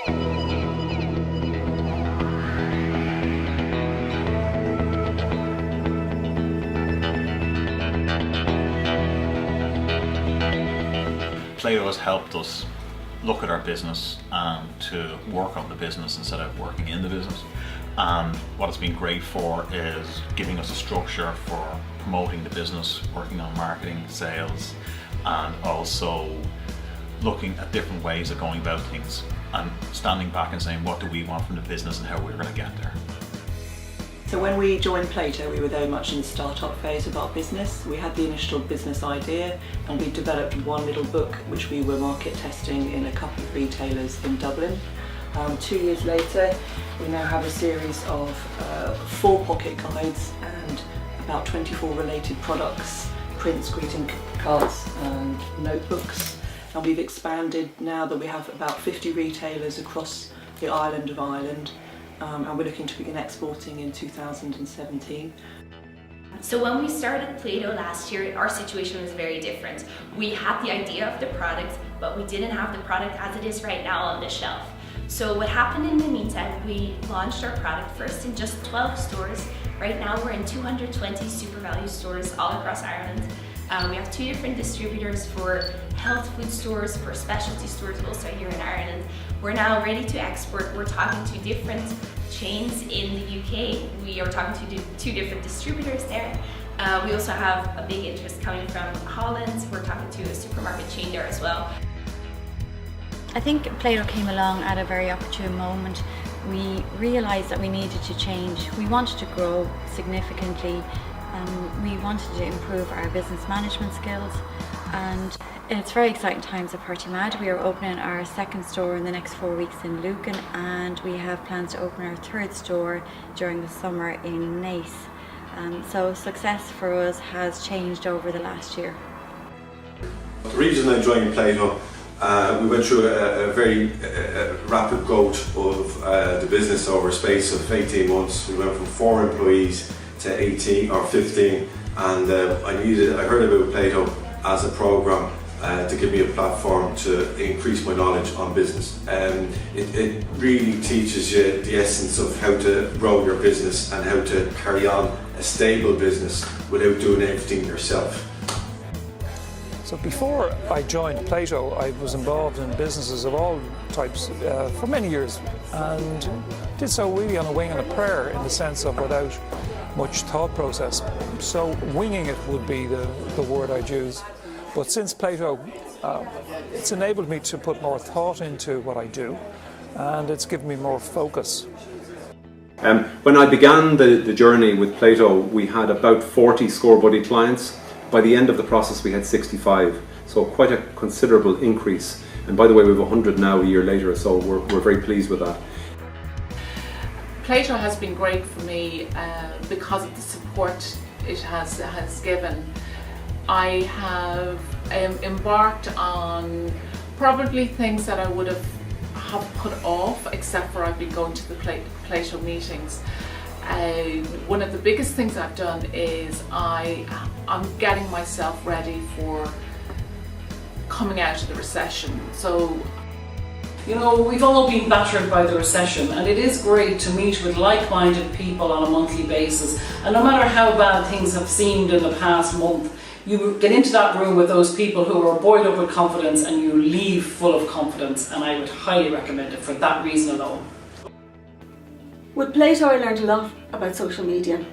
Plato has helped us look at our business and to work on the business instead of working in the business. And what it's been great for is giving us a structure for promoting the business, working on marketing, sales, and also looking at different ways of going about things and standing back and saying, what do we want from the business and how we're going to get there. So when we joined Plato, we were very much in the start-up phase of our business. We had the initial business idea and we developed one little book which we were market testing in a couple of retailers in Dublin. 2 years later, we now have a series of 4 pocket guides and about 24 related products, prints, greeting cards and notebooks. And we've expanded now that we have about 50 retailers across the island of Ireland. And we're looking to begin exporting in 2017. So when we started Plato last year, our situation was very different. We had the idea of the product, but we didn't have the product as it is right now on the shelf. So what happened in the meantime, we launched our product first in just 12 stores. Right now we're in 220 super value stores all across Ireland. We have 2 different distributors for health food stores, for specialty stores also here in Ireland. We're now ready to export. We're talking to different chains in the UK. We are talking to 2 different distributors there. We also have a big interest coming from Holland. We're talking to a supermarket chain there as well. I think Plato came along at a very opportune moment. We realised that we needed to change. We wanted to grow significantly. We wanted to improve our business management skills, and it's very exciting times at Mad. We are opening our 2nd store in the next 4 weeks in Lucan, and we have plans to open our 3rd store during the summer in Naas. So success for us has changed over the last year. The reason I joined Plato, we went through a very rapid growth of the business over a space of 18 months. We went from 4 employees to 18 or 15, and I heard about Plato as a programme to give me a platform to increase my knowledge on business. It really teaches you the essence of how to grow your business and how to carry on a stable business without doing everything yourself. So before I joined Plato, I was involved in businesses of all types for many years, and did so really on a wing and a prayer, in the sense of without much thought process. So winging it would be the word I'd use. But since Plato, it's enabled me to put more thought into what I do, and it's given me more focus. When I began the journey with Plato, we had about 40 Score Buddy clients. By the end of the process we had 65, so quite a considerable increase. And by the way, we have 100 now a year later, so we're very pleased with that. Plato has been great for me because of the support it has given. I have embarked on probably things that I would have put off, except for I've been going to the Plato meetings. One of the biggest things I've done is I'm getting myself ready for coming out of the recession. So, you know, we've all been battered by the recession, and it is great to meet with like-minded people on a monthly basis. And no matter how bad things have seemed in the past month, you get into that room with those people who are buoyed up with confidence, and you leave full of confidence, and I would highly recommend it for that reason alone. With Plato I learned a lot about social media.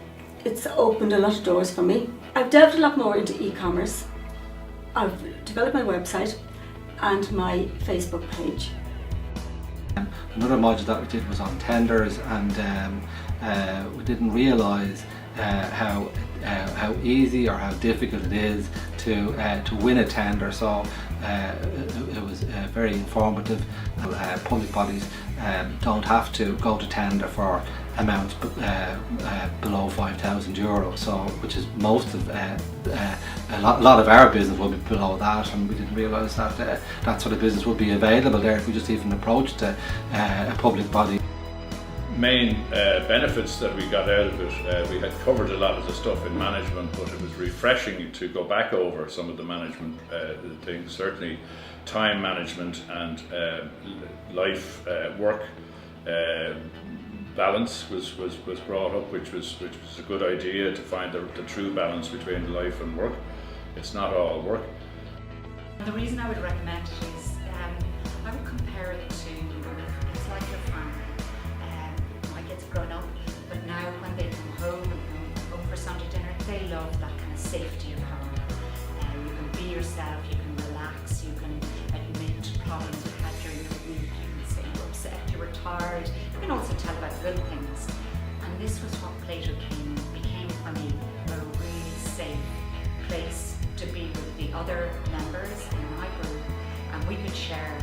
It's opened a lot of doors for me. I've delved a lot more into e-commerce. I've developed my website and my Facebook page. Another module that we did was on tenders, and we didn't realise how easy or how difficult it is to win a tender. So it was very informative. Public bodies don't have to go to tender for amounts below €5,000, so which is most of a lot of our business will be below that, and we didn't realise that that sort of business would be available there if we just even approached a public body. main benefits that we got out of it, we had covered a lot of the stuff in management, but it was refreshing to go back over some of the management things, certainly time management and life work balance was brought up, which was a good idea to find the true balance between life and work. It's not all work. The reason I would recommend it is I would compare it to, it's like your family. My kids have grown up, but now when they come home and come home for Sunday dinner, they love that kind of safety of home. You can be yourself, you can relax, you can admit problems you had during the week, you can say you were upset, you were tired. You can also tell about good things. And this was what Plato became for me, a really safe place to be with the other members in my group, and we could share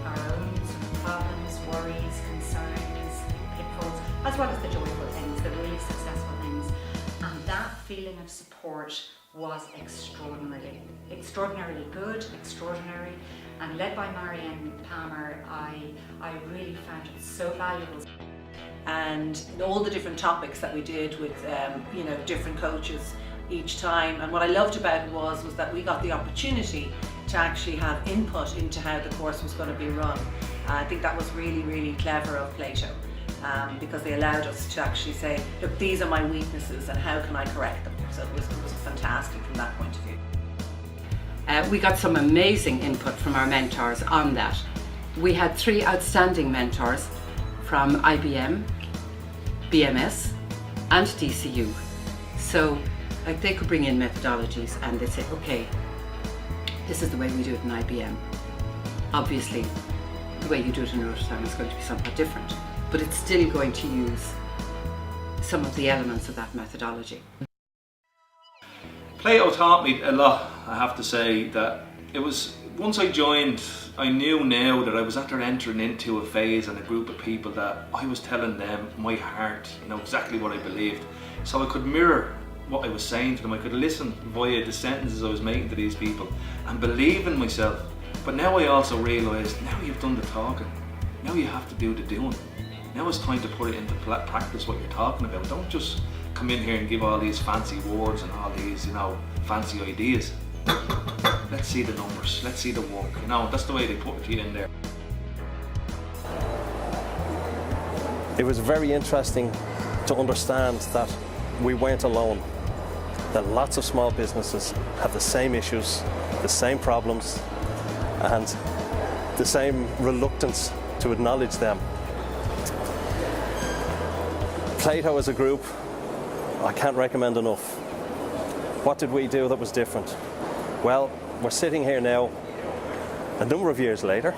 our own sort of problems, worries, concerns, pitfalls, as well as the joyful things, the really successful things. And that feeling of support was extraordinarily good, extraordinary, and led by Marianne Palmer, I really found it so valuable. And all the different topics that we did with different coaches each time, and what I loved about it was that we got the opportunity to actually have input into how the course was going to be run. I think that was really, really clever of Plato, because they allowed us to actually say, look, these are my weaknesses and how can I correct them? So it was fantastic from that point of view. We got some amazing input from our mentors on that. We had 3 outstanding mentors from IBM, BMS and DCU. So they could bring in methodologies and they'd say, okay, this is the way we do it in IBM. Obviously, the way you do it in Rotterdam is going to be somewhat different, but it's still going to use some of the elements of that methodology. Plato taught me a lot, I have to say. That it was, once I joined, I knew now that I was after entering into a phase and a group of people that I was telling them my heart, exactly what I believed. So I could mirror what I was saying to them. I could listen via the sentences I was making to these people and believe in myself. But now I also realised, now you've done the talking, now you have to do the doing. Now it's time to put it into practice what you're talking about. Don't just come in here and give all these fancy words and all these, fancy ideas. Let's see the numbers, let's see the work. That's the way they put it in there. It was very interesting to understand that we weren't alone, that lots of small businesses have the same issues, the same problems, and the same reluctance to acknowledge them. Plato as a group, I can't recommend enough. What did we do that was different? Well, we're sitting here now, a number of years later,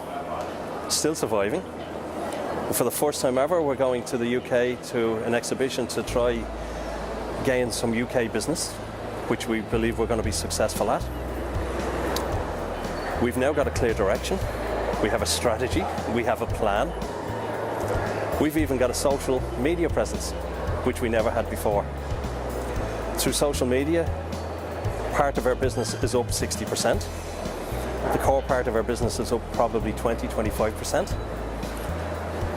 still surviving. And for the first time ever, we're going to the UK to an exhibition to try gain some UK business, which we believe we're going to be successful at. We've now got a clear direction. We have a strategy. We have a plan. We've even got a social media presence, which we never had before. Through social media, part of our business is up 60%. The core part of our business is up probably 20-25%.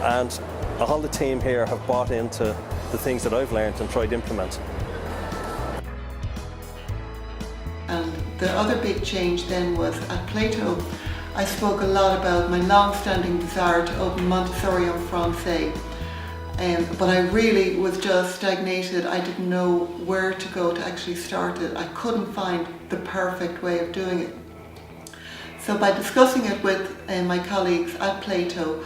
And all the team here have bought into the things that I've learned and tried to implement. And the other big change then was at Plato, I spoke a lot about my long-standing desire to open Montessori en Français. But I really was just stagnated. I didn't know where to go to actually start it. I couldn't find the perfect way of doing it. So by discussing it with my colleagues at Plato,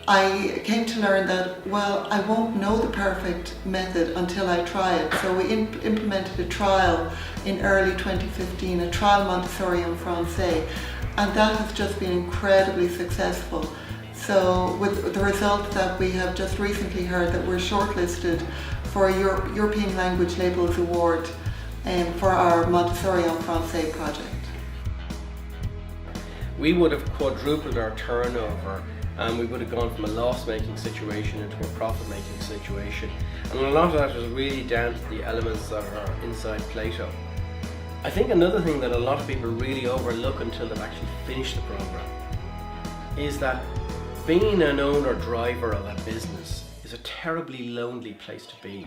I came to learn that, well, I won't know the perfect method until I try it. So we implemented a trial in early 2015, a trial Montessori en Français, and that has just been incredibly successful. So with the result that we have just recently heard that we're shortlisted for a European Language Labels Award for our Montessori en Français project. We would have quadrupled our turnover, and we would have gone from a loss-making situation into a profit-making situation. And a lot of that was really down to the elements that are inside Plato. I think another thing that a lot of people really overlook until they've actually finished the program is that being an owner-driver of a business is a terribly lonely place to be.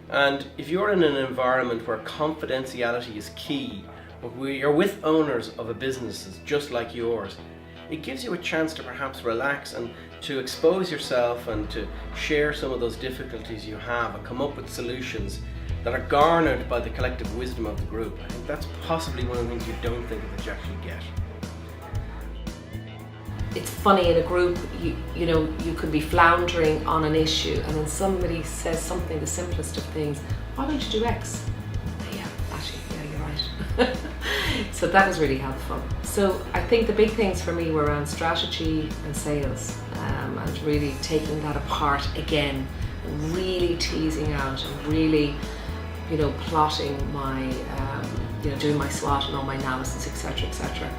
And if you're in an environment where confidentiality is key, where you're with owners of a business just like yours, it gives you a chance to perhaps relax and to expose yourself and to share some of those difficulties you have and come up with solutions that are garnered by the collective wisdom of the group. I think that's possibly one of the things you don't think that you actually get. It's funny in a group, you know, you could be floundering on an issue and then somebody says something, the simplest of things, why don't you do X? Yeah, actually, yeah, you're right. So that was really helpful. So I think the big things for me were around strategy and sales, and really taking that apart again and really teasing out and really, you know, plotting my, you know, doing my SWOT and all my analysis, etc., etc.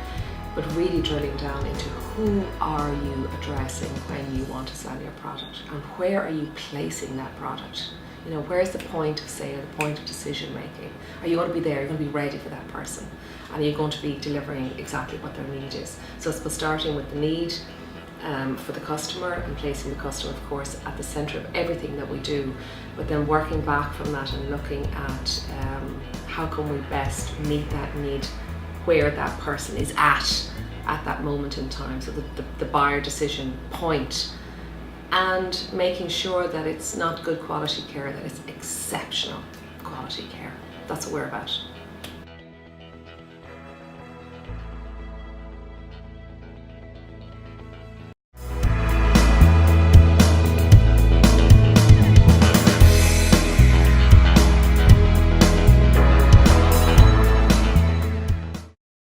But really drilling down into who are you addressing when you want to sell your product, and where are you placing that product? You know, where's the point of sale, the point of decision making? Are you going to be there? You're going to be ready for that person, and you're going to be delivering exactly what their need is. So it's starting with the need for the customer and placing the customer, of course, at the centre of everything that we do, but then working back from that and looking at how can we best meet that need where that person is at that moment in time, so the buyer decision point, and making sure that it's not good quality care, that it's exceptional quality care. That's what we're about.